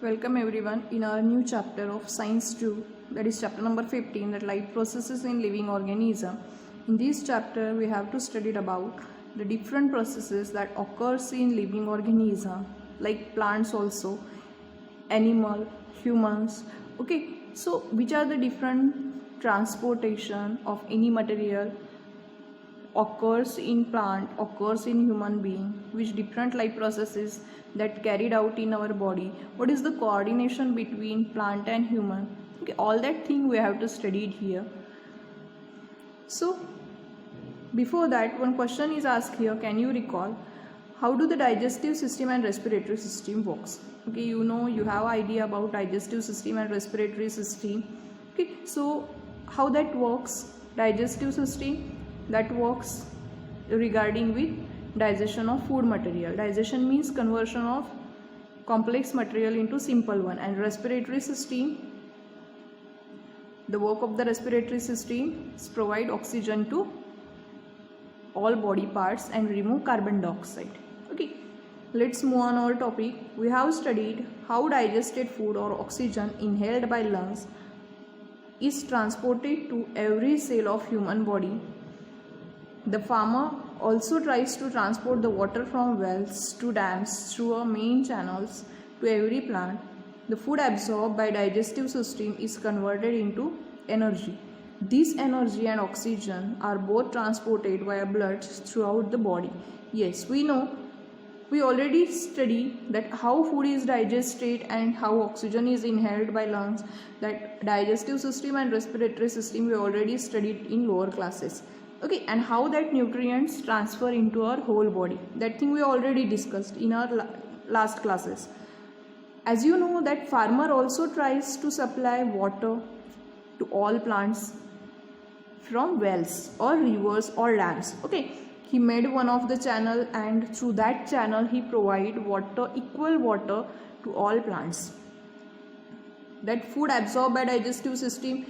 Welcome everyone in our new chapter of Science 2, that is chapter number 15, that life processes in living organism. In this chapter we have to study about the different processes that occurs in living organism, like plants also, animal, humans. Okay, so which are the different transportation of any material occurs in plant, occurs in human being, which different life processes that carried out in our body, what is the coordination between plant and human. Okay, all that thing we have to study it here. So before that, one question is asked here, can you recall how do the digestive system and respiratory system works? Okay, you have idea about digestive system and respiratory system. Okay, so how that works? Digestive system that works regarding with digestion of food material. Digestion means conversion of complex material into simple one. And respiratory system, the work of the respiratory system is provide oxygen to all body parts and remove carbon dioxide. Okay, let's move on our topic. We have studied how digested food or oxygen inhaled by lungs is transported to every cell of human body. The farmer also tries to transport the water from wells to dams through our main channels to every plant. The food absorbed by digestive system is converted into energy. This energy and oxygen are both transported via blood throughout the body. Yes, we know. We already studied that how food is digested and how oxygen is inhaled by lungs. That digestive system and respiratory system we already studied in lower classes. Okay, and how that nutrients transfer into our whole body, that thing we already discussed in our last classes. As you know that farmer also tries to supply water to all plants from wells or rivers or dams. Okay, he made one of the channel and through that channel he provide water, equal water to all plants. That food absorbed by digestive system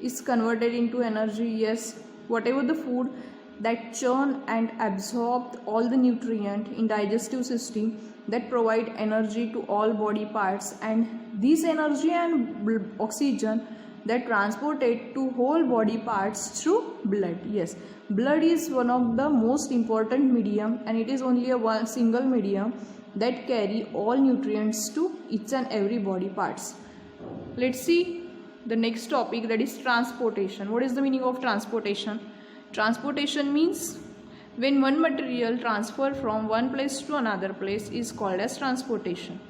is converted into energy. Yes, whatever the food that churn and absorb all the nutrient in digestive system that provide energy to all body parts, and this energy and oxygen that transported to whole body parts through blood. Yes, blood is one of the most important medium, and it is only a one single medium that carry all nutrients to each and every body parts. Let's see the next topic, that is transportation. What is the meaning of transportation? Transportation means when one material transfer from one place to another place is called as transportation.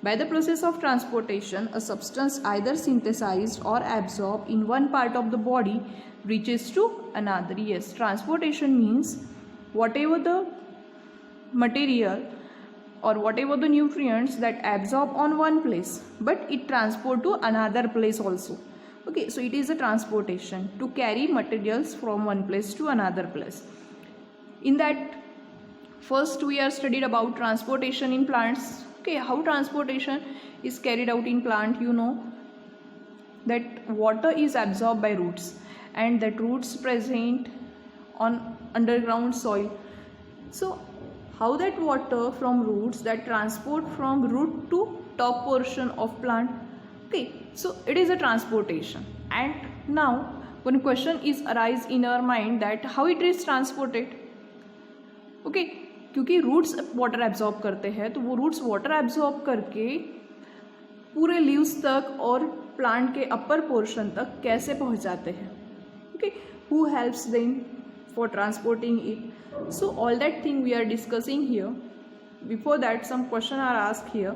By the process of transportation, a substance either synthesized or absorbed in one part of the body reaches to another. Yes, transportation means whatever the material or whatever the nutrients that absorb on one place, but it transport to another place also. Okay, so it is a transportation to carry materials from one place to another place. In that, first we are studied about transportation in plants. Okay, how transportation is carried out in plant. You know that water is absorbed by roots, and that roots present on underground soil. So how that water from roots that transport from root to top portion of plant. Okay, so it is a transportation. And now one question is arise in our mind that how it is transported. Okay, क्योंकि roots water absorb करते हैं, तो वो roots water absorb करके पूरे leaves तक और plant के अपर पोर्शन तक कैसे पहुंचाते हैं. Okay, who helps them for transporting it. So all that thing we are discussing here. Before that, some questions are asked here.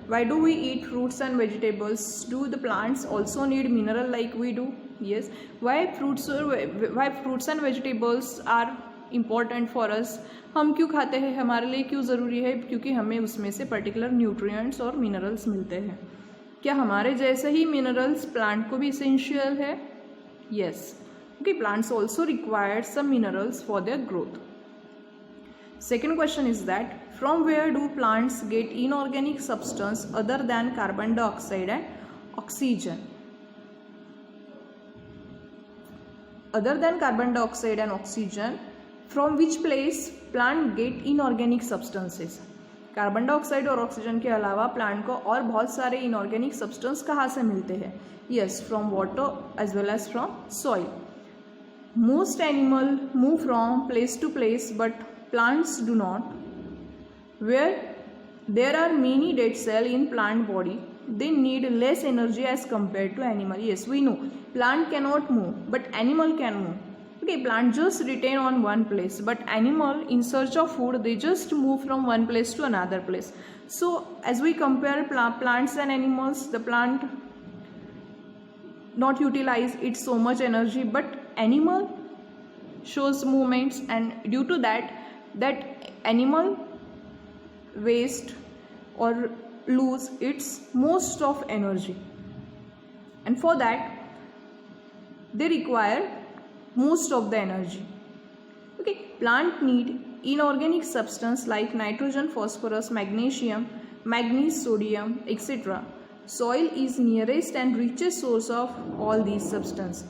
Why do we eat fruits and vegetables? Do the plants also need mineral like we do? Yes. Why fruits and vegetables are important for us? हम क्यों खाते हैं, हमारे लिए क्यों ज़रूरी है? क्योंकि हमें उसमें से पर्टिकुलर न्यूट्रिएंट्स और मिनरल्स मिलते हैं. क्या हमारे जैसे ही मिनरल्स प्लांट को भी इसेंशियल है? Yes. Okay, plants also require some minerals for their growth. Second question is that from where do plants get inorganic substance other than carbon dioxide and oxygen? Other than carbon dioxide and oxygen, from which place plant get inorganic substances? Carbon dioxide और oxygen के अलावा plant को और बहुत सारे inorganic substance कहाँ से मिलते हैं? Yes, from water as well as from soil. Most animal move from place to place but plants do not. Where there are many dead cells in plant body, they need less energy as compared to animal. Yes, we know plant cannot move, but animal can move. Okay, plant just retain on one place, but animal in search of food, they just move from one place to another place. So as we compare plants and animals, the plant not utilize it so much energy, but animal shows movements, and due to that animal waste or lose its most of energy, and for that they require most of the energy. Okay, plant need inorganic substance like nitrogen, phosphorus, magnesium, manganese, sodium, etc. Soil is nearest and richest source of all these substances.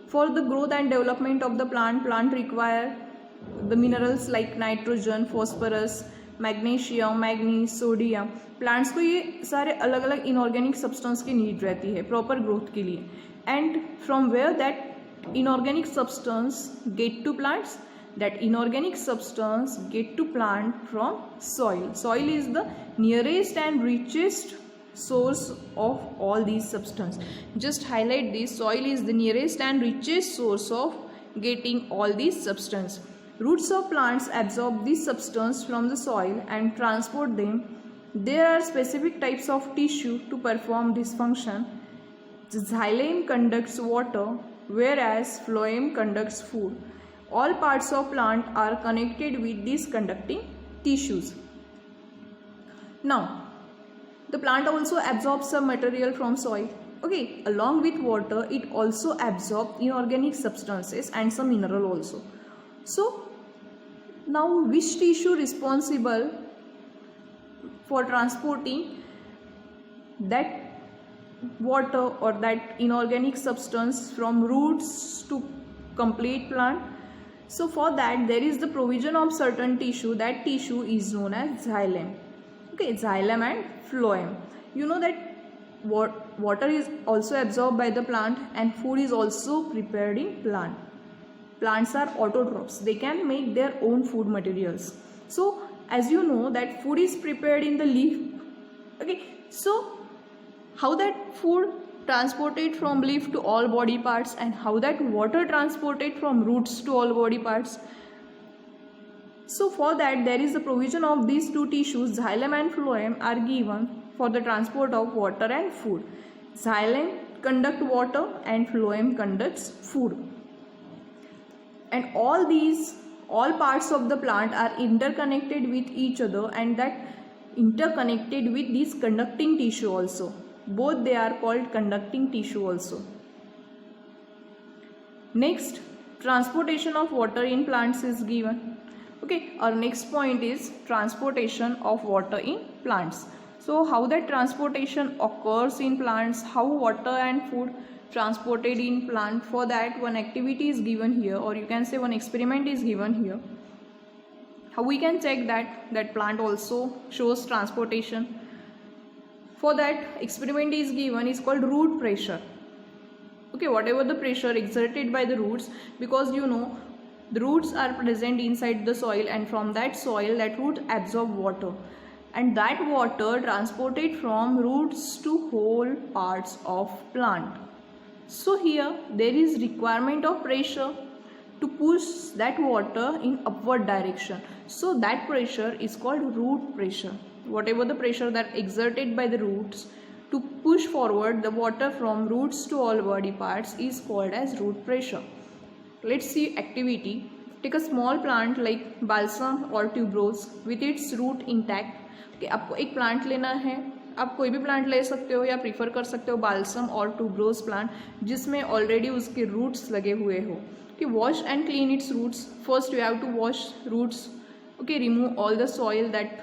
For the growth and development of the plant require the minerals like nitrogen, phosphorus, magnesium, manganese, sodium. Plants को ये सारे अलग अलग inorganic substance की need रहती है proper growth के लिए. And from where that inorganic substance get to plants, that inorganic substance get to plant from soil. Soil is the nearest and richest source of all these substance. Just highlight this, soil is the nearest and richest source of getting all these substance. Roots of plants absorb this substance from the soil and transport them. There are specific types of tissue to perform this function. Xylem conducts water, whereas phloem conducts food. All parts of plant are connected with these conducting tissues. Now, the plant also absorbs some material from soil. Okay, along with water, it also absorbs inorganic substances and some mineral also. So, now which tissue responsible for transporting that water or that inorganic substance from roots to complete plant? So for that there is the provision of certain tissue. That tissue is known as xylem. Okay, xylem and phloem. You know that water is also absorbed by the plant and food is also prepared in plant. Plants are autotrophs. They can make their own food materials. So as you know that food is prepared in the leaf. Okay, so how that food transported from leaf to all body parts, and how that water transported from roots to all body parts. So for that there is the provision of these two tissues, xylem and phloem, are given for the transport of water and food. Xylem conduct water and phloem conducts food. And all parts of the plant are interconnected with each other, and that interconnected with this conducting tissue also. Both they are called conducting tissue also. Next, transportation of water in plants is given. Okay, our next point is transportation of water in plants. So how that transportation occurs in plants, how water and food transported in plant, for that one activity is given here, or you can say one experiment is given here. How we can check that plant also shows transportation? For that experiment is given is called root pressure. Okay, whatever the pressure exerted by the roots, because you know the roots are present inside the soil, and from that soil that root absorb water, and that water transported from roots to whole parts of plant. So here there is requirement of pressure to push that water in upward direction. So that pressure is called root pressure. Whatever the pressure that exerted by the roots to push forward the water from roots to all body parts is called as root pressure. Let's see activity. Take a small plant like balsam or tuberose with its root intact. Okay, आपको एक plant लेना है, आप कोई भी plant ले सकते हो या prefer कर सकते हो balsam और tuberose plant जिसमें already उसके roots लगे हुए हो. Okay, wash and clean its roots. First you have to wash roots. Okay, remove all the soil that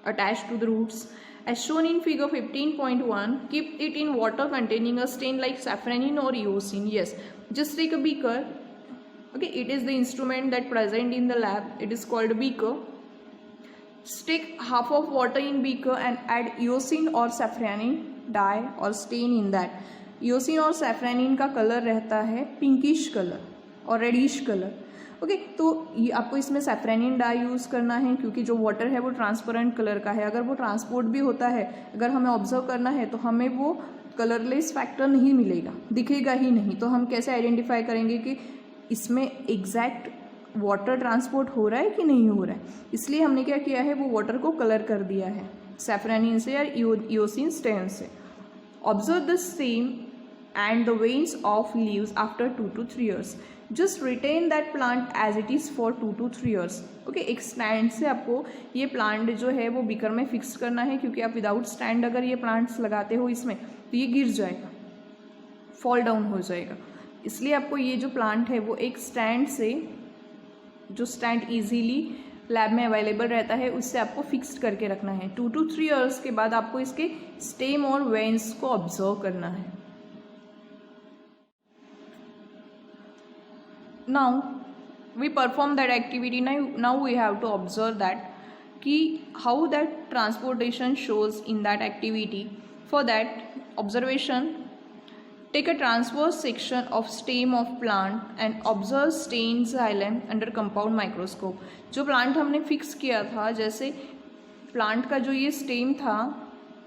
attached to the roots. As shown in figure 15.1, keep it in water containing a stain like safranin or eosin. Yes, just take a beaker. Okay, it is the instrument that present in the lab. It is called a beaker. Stick half of water in beaker and add eosine or safranin dye or stain in that. eosine और सैफ्रानिन का colour रहता है pinkish colour और reddish colour. Okay तो ये आपको इसमें सैफ्रानिन dye use करना है क्योंकि जो वाटर है वो ट्रांसपेरेंट कलर का है. अगर वो ट्रांसपोर्ट भी होता है, अगर हमें ऑब्जर्व करना है तो हमें वो कलरलेस फैक्टर नहीं मिलेगा, दिखेगा ही नहीं. तो हम कैसे आइडेंटिफाई करेंगे कि इसमें एग्जैक्ट वाटर ट्रांसपोर्ट हो रहा है कि नहीं हो रहा है. इसलिए हमने क्या किया है, वो वाटर को कलर कर दिया है सैफ्रानिन से या eosine स्टेन से. Observe the same and the veins of leaves after 2 to 3 years. Just retain that plant as it is for 2 to 3 years. Okay एक स्टैंड से आपको ये प्लांट जो है वो बीकर में फिक्स करना है क्योंकि आप विदाउट स्टैंड अगर ये प्लांट्स लगाते हो इसमें तो ये गिर जाएगा, फॉल डाउन हो जाएगा. इसलिए आपको ये जो प्लांट है वो एक स्टैंड से, जो स्टैंड इजीली लैब में अवेलेबल रहता है, उससे आपको फिक्स्ड करके रखना है. 2 to 3 years के बाद आपको इसके स्टेम और वेन्स को ऑब्जर्व करना है. Now we perform that activity. Now we have to observe that ki how that transportation shows in that activity. For that observation, take a transverse section of stem of plant and observe stained xylem under compound microscope. जो plant हमने fix किया था, जैसे plant का जो ये stem था,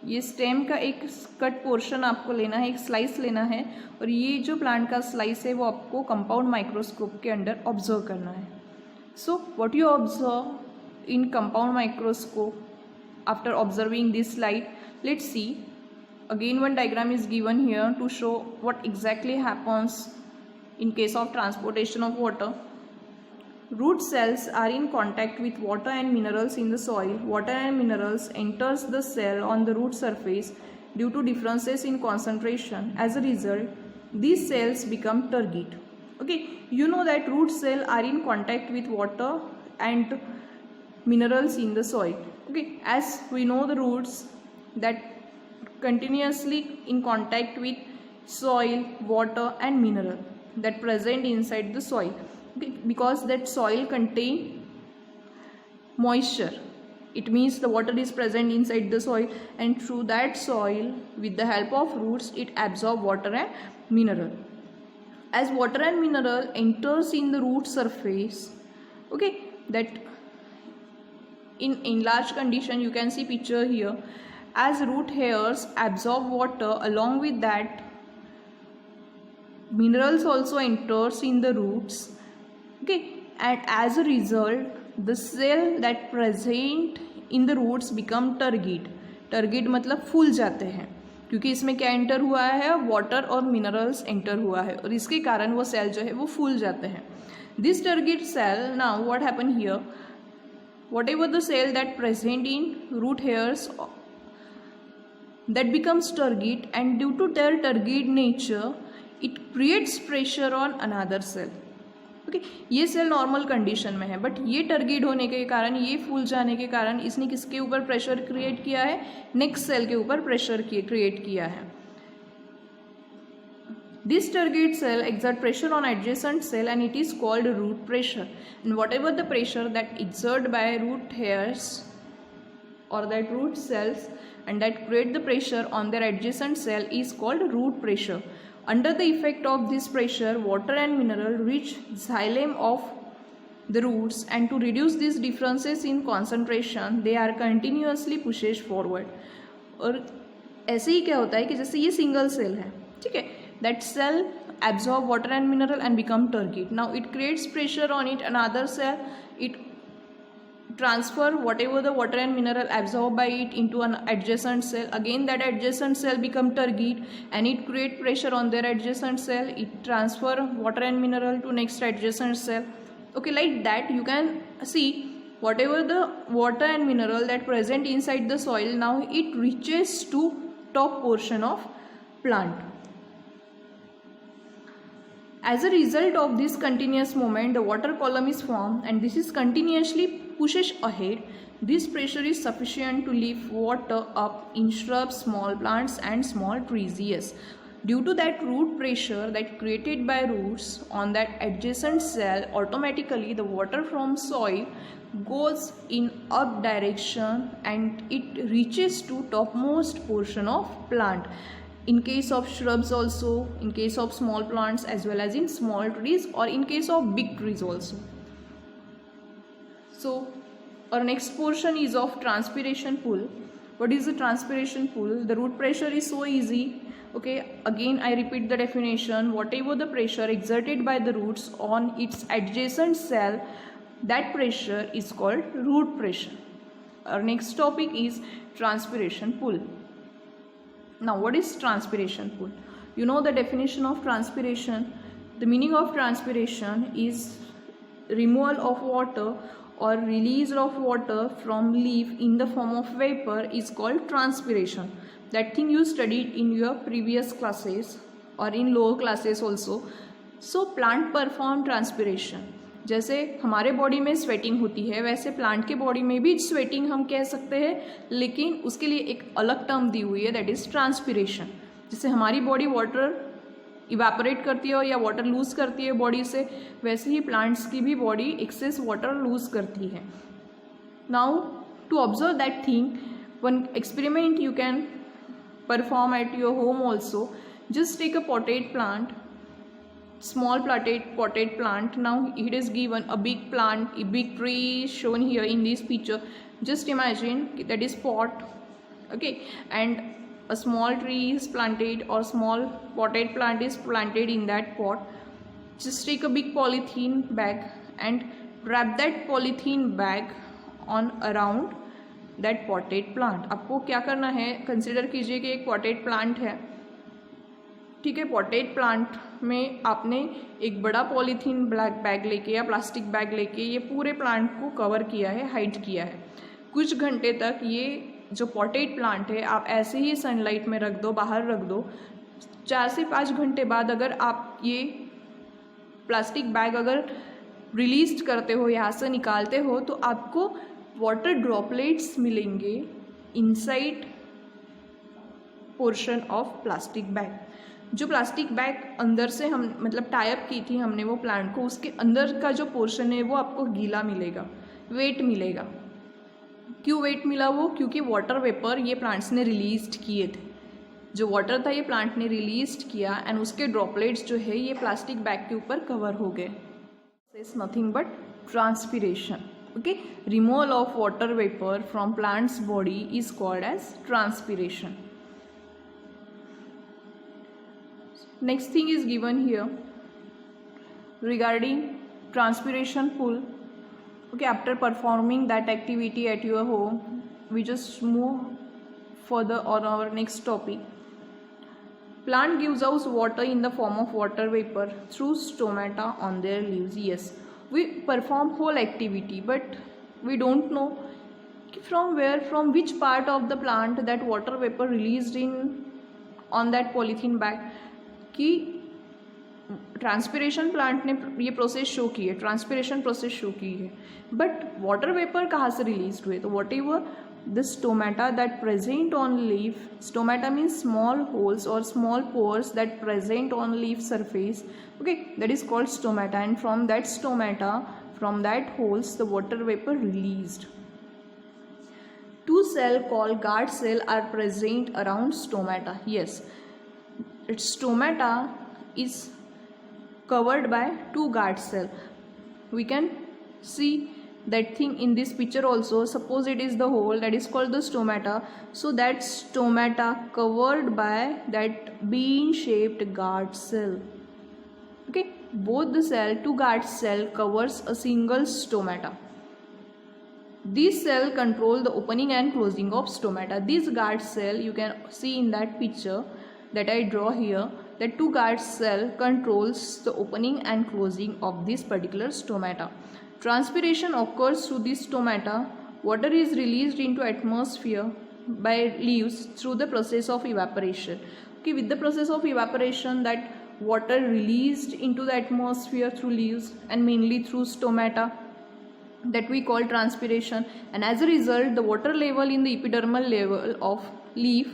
ये स्टेम का एक कट पोर्शन आपको लेना है, एक स्लाइस लेना है और ये जो प्लांट का स्लाइस है वो आपको कंपाउंड माइक्रोस्कोप के अंडर ऑब्जर्व करना है. So what you observe in compound microscope after observing this slide, let's see. Again one diagram is given here to show what exactly happens in case of transportation of water. Root cells are in contact with water and minerals in the soil. Water and minerals enters the cell on the root surface due to differences in concentration. As a result, these cells become turgid. Okay, you know that root cells are in contact with water and minerals in the soil. Okay, as we know the roots that continuously in contact with soil, water and mineral that present inside the soil. Because that soil contain moisture, it means the water is present inside the soil and through that soil with the help of roots it absorb water and mineral. As water and mineral enters in the root surface, okay, that in enlarged condition you can see picture here. As root hairs absorb water, along with that minerals also enters in the roots. Okay, and as a result the cell that present in the roots become turgid. turgid मतलब फूल जाते हैं क्योंकि इसमें क्या enter हुआ है, water और minerals enter हुआ है और इसके कारण वो सेल जो है वो फूल जाते हैं. This turgid cell, now what happen here, whatever the cell that present in root hairs that becomes turgid, and due to their turgid nature it creates pressure on another cell. Okay ये cell normal condition में है but ये टर्गिड होने के कारण, ये फूल जाने के कारण इसने किसके ऊपर प्रेशर क्रिएट किया है, नेक्स्ट सेल के ऊपर प्रेशर क्रिएट किया है. This turgid cell exert pressure on adjacent cell and it is called root pressure. And whatever the pressure that exerted by root hairs or that root cells and that create the pressure on their adjacent cell is called root pressure. Under the effect of this pressure, water and mineral reach xylem of the roots, and to reduce these differences in concentration, they are continuously pushed forward. और ऐसे ही क्या होता है कि जैसे ये single cell है, ठीक है, that cell absorb water and mineral and become turgid. Now it creates pressure on it, another cell, it transfer whatever the water and mineral absorbed by it into an adjacent cell. Again that adjacent cell become turgid and it create pressure on their adjacent cell, it transfer water and mineral to next adjacent cell. Okay, like that you can see whatever the water and mineral that present inside the soil, now it reaches to top portion of plant. As a result of this continuous movement, the water column is formed and this is continuously pushes ahead. This pressure is sufficient to lift water up in shrubs, small plants and small trees. Yes, Due to that root pressure that created by roots on that adjacent cell, automatically the water from soil goes in up direction and it reaches to topmost portion of plant. In case of shrubs also, in case of small plants, as well as in small trees, or in case of big trees also. So our next portion is of transpiration pool. What is the transpiration pool? The root pressure is so easy. Okay, again I repeat the definition. Whatever the pressure exerted by the roots on its adjacent cell, that pressure is called root pressure. Our next topic is transpiration pool. Now what is transpiration pool? You know the definition of transpiration. The meaning of transpiration is removal of water or release of water from leaf in the form of vapor is called transpiration. That thing you studied in your previous classes or in lower classes also. So plant perform transpiration. जैसे हमारे body में sweating होती है, वैसे plant के body में भी sweating हम कह सकते हैं, लेकिन उसके लिए एक अलग टर्म दी हुई है, दैट इज ट्रांसपिरेशन. जैसे हमारी बॉडी वाटर इवेपोरेट करती है या वाटर लूज करती है बॉडी से, वैसे ही प्लांट्स की भी बॉडी एक्सेस वाटर लूज करती है. Now to observe that thing, one experiment you can perform at your home also. Just take a potted plant, small potted plant. Now it is given a big plant, a big tree shown here in this picture. Just imagine that is pot, okay, and a small tree is planted or small potted plant is planted in that pot. Just take a big polythene bag and wrap that polythene bag on around that potted plant. आपको क्या करना है, consider कीजिए कि एक potted plant है, ठीक है. पॉटेड प्लांट में आपने एक बड़ा पॉलीथीन ब्लैक बैग लेके या प्लास्टिक बैग लेके ये पूरे प्लांट को कवर किया है, हाइड किया है. कुछ घंटे तक ये जो पॉटेड प्लांट है आप ऐसे ही सनलाइट में रख दो, बाहर रख दो. 4 से 5 घंटे बाद अगर आप ये प्लास्टिक बैग अगर रिलीज करते हो, यहाँ से निकालते हो, तो आपको वाटर ड्रॉपलेट्स मिलेंगे inside portion of plastic bag. जो प्लास्टिक बैग अंदर से हम मतलब टाइप की थी हमने वो प्लांट को, उसके अंदर का जो पोर्शन है वो आपको गीला मिलेगा, वेट मिलेगा. क्यों वेट मिला वो? क्योंकि वाटर वेपर ये प्लांट्स ने रिलीज किए थे. जो वाटर था ये प्लांट ने रिलीज किया एंड उसके ड्रॉपलेट्स जो है ये प्लास्टिक बैग के ऊपर कवर हो गए. It's nothing but transpiration. Okay, removal of water vapor from plant's body is called as transpiration. Next thing is given here regarding transpiration pool. Okay, after performing that activity at your home, we just move further on our next topic. Plant gives out water in the form of water vapor through stomata on their leaves. Yes, we perform whole activity, but we don't know from where, from which part of the plant that water vapor released in on that polythene bag. कि transpiration plant ने ये process show की है, transpiration process show की है, but water vapour कहाँ से release हुए? तो what ever the stomata that present on leaf, stomata means small holes or small pores that present on leaf surface, okay, that is called stomata, and from that stomata, from that holes the water vapor released. 2 cells called guard cell are present around stomata. Yes, its stomata is covered by 2 guard cell. We can see that thing in this picture also. Suppose it is the hole that is called the stomata, so that stomata covered by that bean shaped guard cell. Okay, both the cell, 2 guard cell covers a single stomata. These cell control the opening and closing of stomata. This guard cell you can see in that picture that I draw here, that 2 guard cell controls the opening and closing of this particular stomata. Transpiration occurs through this stomata. Water is released into atmosphere by leaves through the process of evaporation. Okay, with the process of evaporation, that water released into the atmosphere through leaves and mainly through stomata, that we call transpiration, and as a result the water level in the epidermal level of leaf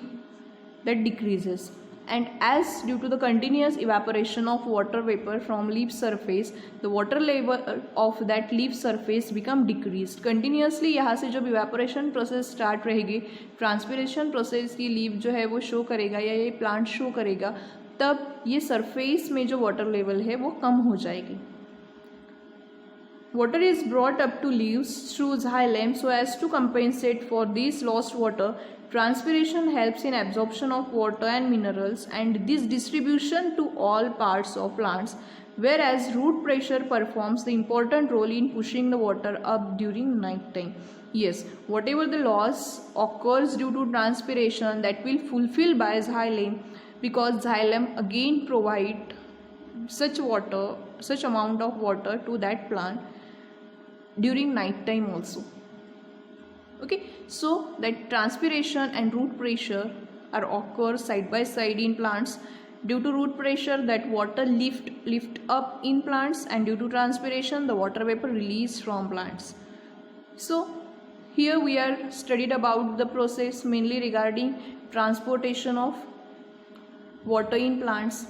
that decreases. and as due to the continuous evaporation of water vapor from leaf surface, the water level of that leaf surface become decreased continuously. यहाँ से जब evaporation process start रहेगी, transpiration process की leaf जो है वो show करेगा या ये plant show करेगा, तब ये surface में जो water level है वो कम हो जाएगी. Water is brought up to leaves through xylem so as to compensate for this lost water. Transpiration helps in absorption of water and minerals and this distribution to all parts of plants, whereas root pressure performs the important role in pushing the water up during night time. Yes, whatever the loss occurs due to transpiration, that will fulfill by xylem, because xylem again provide such amount of water to that plant during night time also. Okay, so that transpiration and root pressure are occur side by side in plants. Due to root pressure, that water lift up in plants, and due to transpiration, the water vapor released from plants. So here we are studied about the process mainly regarding transportation of water in plants.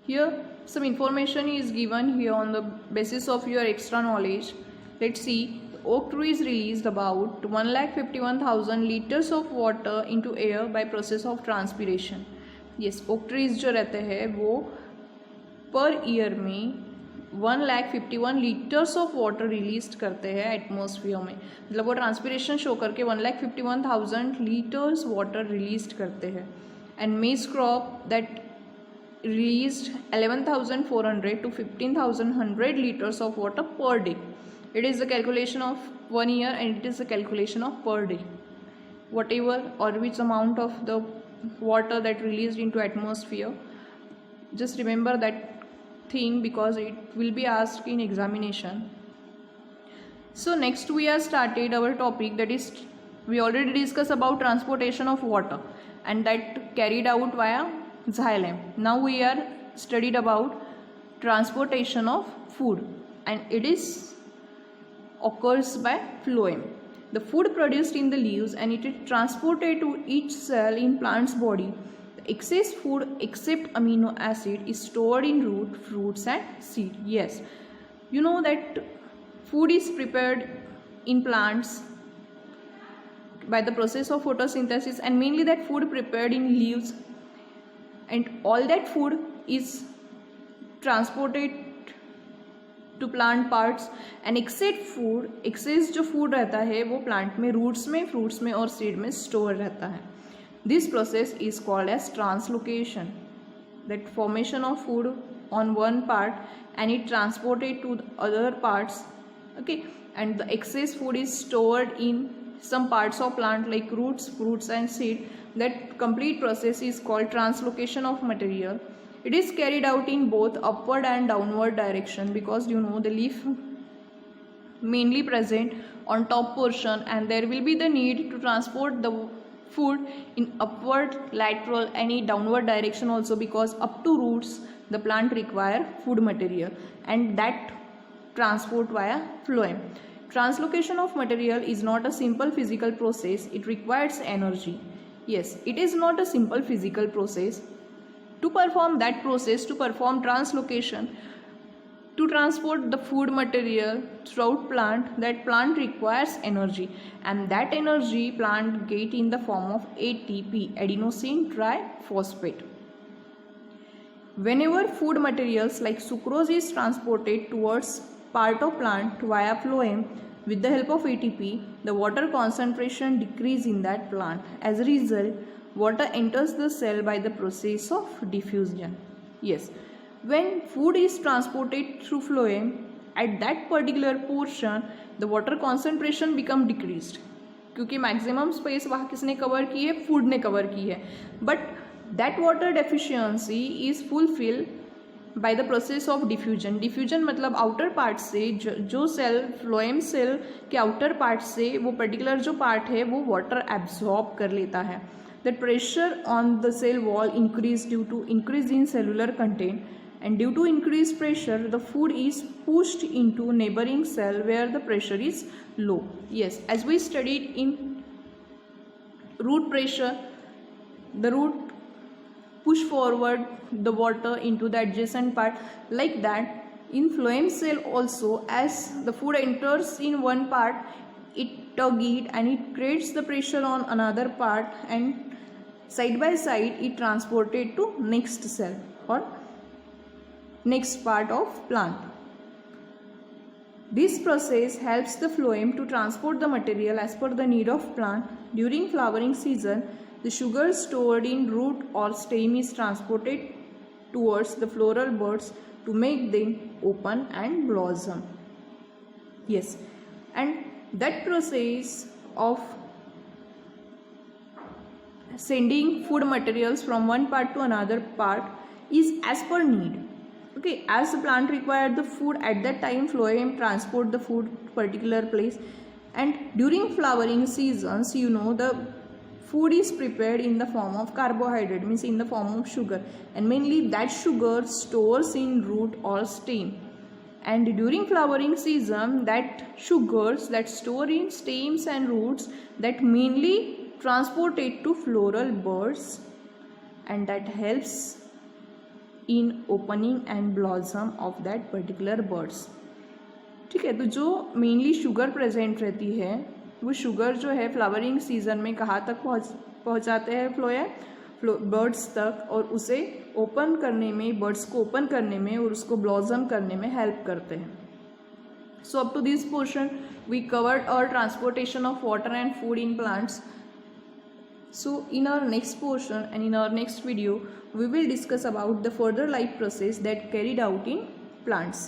Here some information is given here on the basis of your extra knowledge. Let's see. The oak tree is released about 1,51,000 liters of water into air by process of transpiration. Yes, oak trees जो रहते हैं वो per year में 1,51 liters of water released करते हैं atmosphere में. मतलब वो ट्रांसपिरेशन शो करके 1,51,000 liters water released करते हैं. And maize crop that released 11,400 to 15,100 liters of water per day. It is the calculation of 1 year and it is the calculation of per day. Whatever or which amount of the water that released into atmosphere, just remember that thing because it will be asked in examination. So next we are started our topic, that is we already discussed about transportation of water and that carried out via xylem. Now we are studied about transportation of food, and it is occurs by phloem. The food produced in the leaves and it is transported to each cell in plant's body. The excess food except amino acid is stored in root, fruits and seed. Yes, you know that food is prepared in plants by the process of photosynthesis, and mainly that food prepared in leaves, and all that food is transported to plant parts, and excess जो food रहता है वो plant में roots में, fruits में और seed में store रहता है. This process is called as translocation, that formation of food on one part and it transported to the other parts. Okay, and the excess food is stored in some parts of plant like roots, fruits and seed. That complete process is called translocation of material. It is carried out in both upward and downward direction, because you know the leaf mainly present on top portion, and there will be the need to transport the food in upward, lateral, any downward direction also, because up to roots the plant require food material, and that transport via phloem. Translocation of material is not a simple physical process, it requires energy. Yes, it is not a simple physical process. To perform that process, to perform translocation, to transport the food material throughout plant, that plant requires energy, and that energy plant get in the form of ATP, adenosine triphosphate. Whenever food materials like sucrose is transported towards part of plant via phloem with the help of ATP, the water concentration decrease in that plant. As a result, water enters the cell by the process of diffusion. Yes, when food is transported through phloem, at that particular portion the water concentration become decreased, क्योंकि maximum space वहाँ किसने cover की है, food ने cover की है, but that water deficiency is fulfilled by the process of diffusion. Diffusion मतलब outer part से जो cell phloem cell के outer part से वो particular जो part है वो water absorb कर लेता है. The pressure on the cell wall increase due to increase in cellular content, and due to increased pressure the food is pushed into neighboring cell where the pressure is low. Yes, as we studied in root pressure, the root push forward the water into the adjacent part. Like that, in phloem cell also, as the food enters in one part, it tug it and it creates the pressure on another part, and side by side it transported to next cell or next part of plant. This process helps the phloem to transport the material as per the need of plant. During flowering season, the sugar stored in root or stem is transported towards the floral buds to make them open and blossom. Yes, and that process of sending food materials from one part to another part is as per need. Okay, as the plant required the food at that time, phloem transport the food to particular place. And during flowering seasons, the food is prepared in the form of carbohydrate, means in the form of sugar, and mainly that sugar stores in root or stem. And during flowering season, that sugars that store in stems and roots, that mainly transported to floral buds, and that helps in opening and blossom of that particular birds. ठीक है, तो जो mainly sugar present रहती है, वो sugar जो है flowering season में कहाँ तक पहुँचाते हैं फ्लोएम बर्ड्स तक, और उसे ओपन करने में, बर्ड्स को ओपन करने में और उसको ब्लॉसम करने में हेल्प करते हैं. So up to this portion we covered और transportation of water and food in plants. So in our next portion and in our next video, we will discuss about the further life process that carried out in plants.